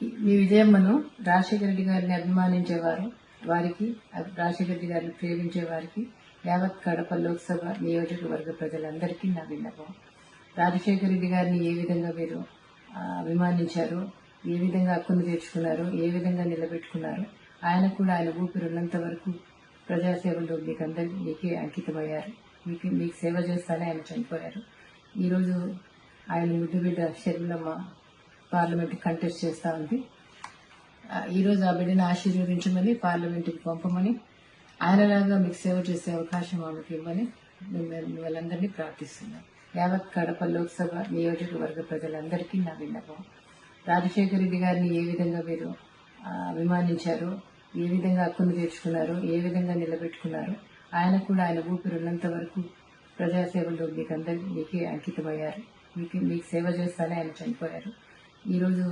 మీ విజయమ్మను రాజశేఖర రెడ్డి గారిని అభిమానించేవారు, వారికి రాజశేఖర రెడ్డి గారిని ప్రేమించే వారికి యావత్ కడప లోక్సభ నియోజకవర్గ ప్రజలందరికీ నా విన్నపం. రాజశేఖర రెడ్డి గారిని ఏ విధంగా మీరు అభిమానించారు, ఏ విధంగా హక్కును తీర్చుకున్నారు, ఏ విధంగా నిలబెట్టుకున్నారు, ఆయన కూడా ఆయన ఊపిరి ఉన్నంత వరకు ప్రజాసేవలో మీకే అంకితమయ్యారు. మీకు సేవ చేస్తానే ఆయన చనిపోయారు. ఈరోజు ఆయన ముద్దుబిడ్డ షర్మిలమ్మ పార్లమెంట్ కంటెస్ట్ చేస్తూ ఉంది. ఈరోజు ఆ బిడ్డను ఆశీర్వదించమని, పార్లమెంట్కి పంపమని, ఆయనలాగా మీకు సేవ చేసే అవకాశం ఆమెకు ఇవ్వమని వాళ్ళందరినీ ప్రార్థిస్తున్నాం. యావత్ కడప లోక్సభ నియోజకవర్గ ప్రజలందరికీ నా విన్నపం. రాజశేఖర రెడ్డి గారిని ఏ విధంగా మీరు అభిమానించారు, ఏ విధంగా హక్కును తీర్చుకున్నారు, ఏ విధంగా నిలబెట్టుకున్నారు, ఆయన కూడా ఆయన ఊపిరి ఉన్నంత వరకు ప్రజాసేవలో మీకే అంకితమయ్యారు. మీకు సేవ చేస్తానే ఆయన చనిపోయారు. ఈరోజు